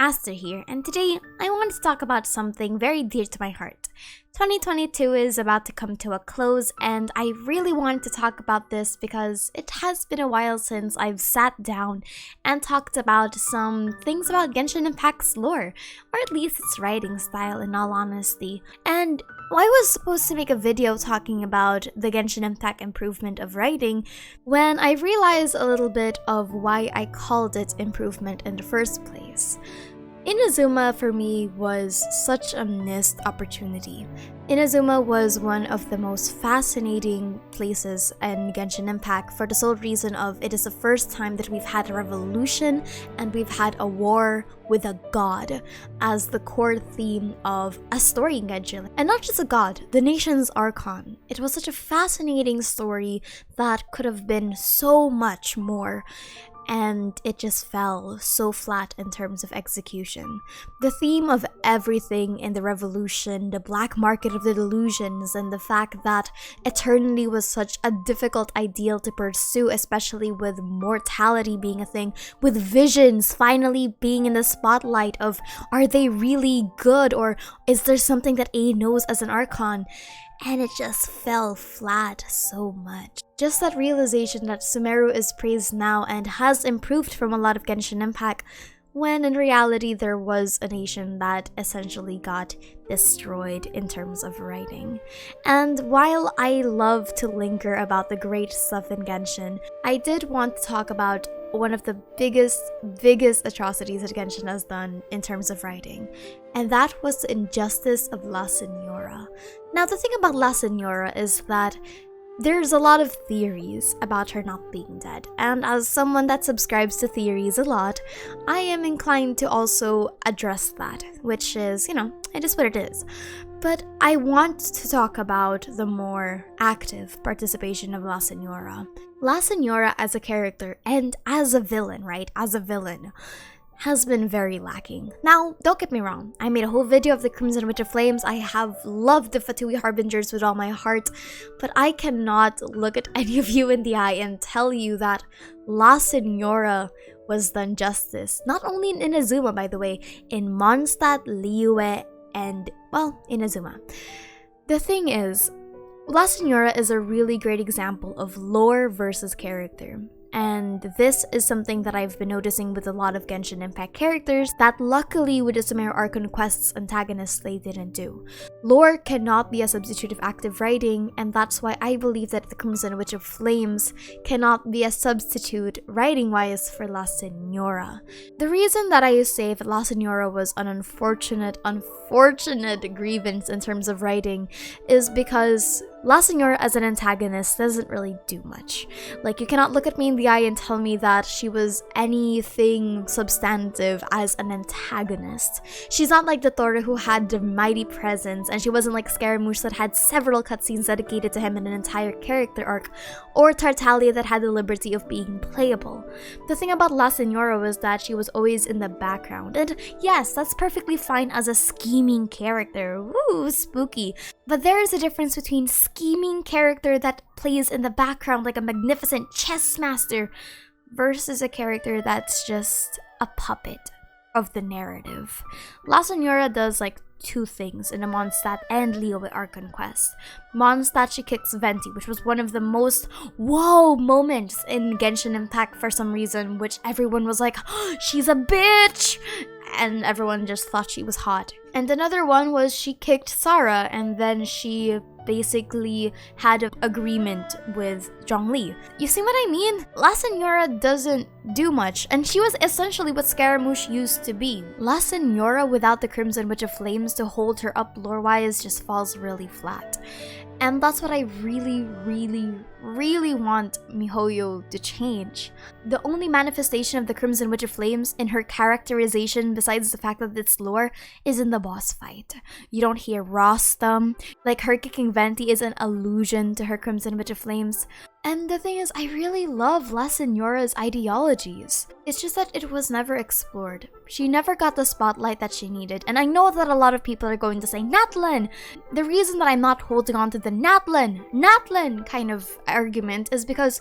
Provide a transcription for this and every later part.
Aster here, and today I want to talk about something very dear to my heart. 2022 is about to come to a close, and I really wanted to talk about this because it has been a while since I've sat down and talked about some things about Genshin Impact's lore, or at least its writing style in all honesty. And I was supposed to make a video talking about the Genshin Impact improvement of writing when I realized a little bit of why I called it improvement in the first place. Inazuma for me was such a missed opportunity. Inazuma was one of the most fascinating places in Genshin Impact for the sole reason of it is the first time that we've had a revolution and we've had a war with a god as the core theme of a story in Genshin. And not just a god, the nation's archon. It was such a fascinating story that could have been so much more. And it just fell so flat in terms of execution. The theme of everything in the revolution, the black market of the delusions, and the fact that eternity was such a difficult ideal to pursue, especially with mortality being a thing, with visions finally being in the spotlight of are they really good, or is there something that A knows as an archon? And it just fell flat so much. Just that realization that Sumeru is praised now and has improved from a lot of Genshin Impact, when in reality there was a nation that essentially got destroyed in terms of writing. And while I love to linger about the great stuff in Genshin, I did want to talk about one of the biggest atrocities that Genshin has done in terms of writing, and that was the injustice of La Signora. Now, the thing about La Signora is that there's a lot of theories about her not being dead, and as someone that subscribes to theories a lot, I am inclined to also address that, which is, it is what it is. But I want to talk about the more active participation of La Signora. La Signora as a character and as a villain, has been very lacking. Now, don't get me wrong, I made a whole video of the Crimson Witch of Flames. I have loved the Fatui Harbingers with all my heart, but I cannot look at any of you in the eye and tell you that La Signora was done justice. Not only in Inazuma, by the way, in Mondstadt, Liyue, and, well, Inazuma. The thing is, La Signora is a really great example of lore versus character. And this is something that I've been noticing with a lot of Genshin Impact characters that luckily with the Sumeru Archon Quest's antagonists they didn't do. Lore cannot be a substitute of active writing, and that's why I believe that the Crimson Witch of Flames cannot be a substitute writing-wise for La Signora. The reason that I say that La Signora was an unfortunate grievance in terms of writing is because La Signora as an antagonist doesn't really do much. Like, you cannot look at me in the eye and tell me that she was anything substantive as an antagonist. She's not like the Tora who had the mighty presence, and she wasn't like Scaramouche that had several cutscenes dedicated to him in an entire character arc, or Tartaglia that had the liberty of being playable. The thing about La Signora was that she was always in the background, and yes, that's perfectly fine as a scheming character. Woo, spooky. But there is a difference between scheming character that plays in the background like a magnificent chess master versus a character that's just a puppet of the narrative. La Signora does like two things in the Mondstadt and Liyue Archon Quest. Mondstadt, she kicks Venti, which was one of the most whoa moments in Genshin Impact for some reason, which everyone was like, oh, she's a bitch! And everyone just thought she was hot. And another one was she kicked Sarah, and then she basically had an agreement with Zhongli. You see what I mean? La Signora doesn't do much, and she was essentially what Scaramouche used to be. La Signora without the Crimson Witch of Flames to hold her up lore-wise just falls really flat. And that's what I really want MiHoYo to change. The only manifestation of the Crimson Witch of Flames in her characterization, besides the fact that it's lore, is in the boss fight. You don't hear Rostam. Like, her kicking Venti is an allusion to her Crimson Witch of Flames. And the thing is, I really love La Signora's ideologies. It's just that it was never explored. She never got the spotlight that she needed. And I know that a lot of people are going to say, Natlan! The reason that I'm not holding on to the Natlan kind of argument is because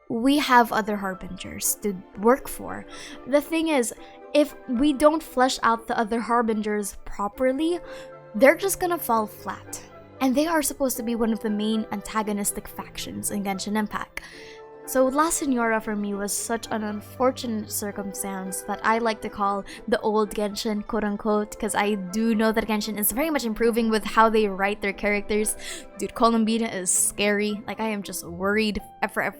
we have other harbingers to work for. The thing is, if we don't flesh out the other harbingers properly, they're just gonna fall flat. And they are supposed to be one of the main antagonistic factions in Genshin Impact. So La Signora for me was such an unfortunate circumstance that I like to call the old Genshin, quote-unquote, because I do know that Genshin is very much improving with how they write their characters. Dude, Columbina is scary. Like, I am just worried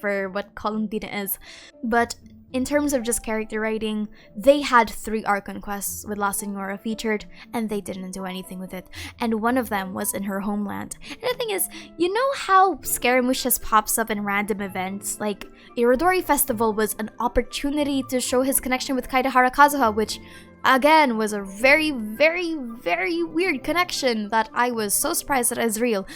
for what Columbina is. But in terms of just character writing, they had 3 Archon quests with La Signora featured, and they didn't do anything with it. And one of them was in her homeland. And the thing is, you know how Scaramouche just pops up in random events? Like, Irodori Festival was an opportunity to show his connection with Kaedehara Kazuha, which, again, was a very, very, very weird connection that I was so surprised that it was real.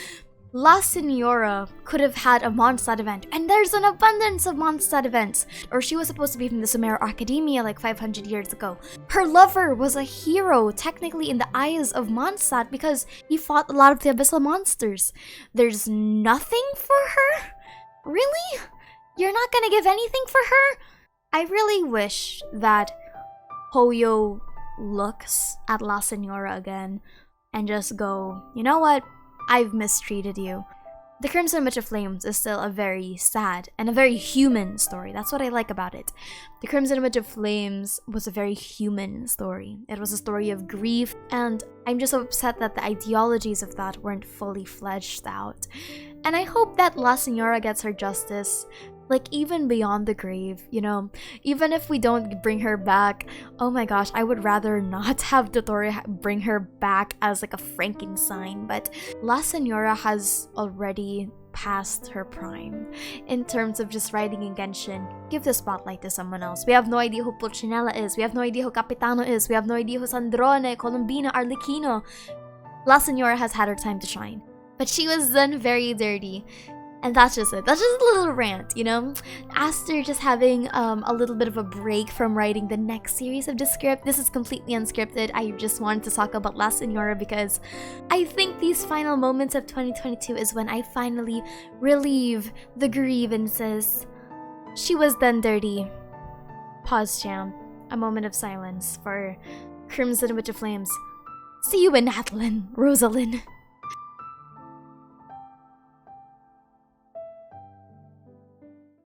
La Signora could have had a Mondstadt event, and there's an abundance of Mondstadt events. Or she was supposed to be from the Sumeru Academia like 500 years ago. Her lover was a hero, technically in the eyes of Mondstadt, because he fought a lot of the abyssal monsters. There's nothing for her? Really? You're not gonna give anything for her? I really wish that Hoyo looks at La Signora again and just go, you know what? I've mistreated you. The Crimson Witch of Flames is still a very sad and a very human story. That's what I like about it. The Crimson Witch of Flames was a very human story. It was a story of grief, and I'm just so upset that the ideologies of that weren't fully fleshed out. And I hope that La Signora gets her justice, like even beyond the grave, you know? Even if we don't bring her back, oh my gosh, I would rather not have Dotori bring her back as like a Frankenstein, but La Signora has already past her prime in terms of just writing in Genshin. Give the spotlight to someone else. We have no idea who Pulcinella is, we have no idea who Capitano is, we have no idea who Sandrone, Columbina, Arlecchino. La Signora has had her time to shine, but she was done very dirty. And that's just it. That's just a little rant, you know? Aster just having a little bit of a break from writing the next series of the script. This is completely unscripted. I just wanted to talk about La Signora because I think these final moments of 2022 is when I finally relieve the grievances. She was done dirty. Pause jam. A moment of silence for Crimson Witch of Flames. See you in Nathlin, Rosalind.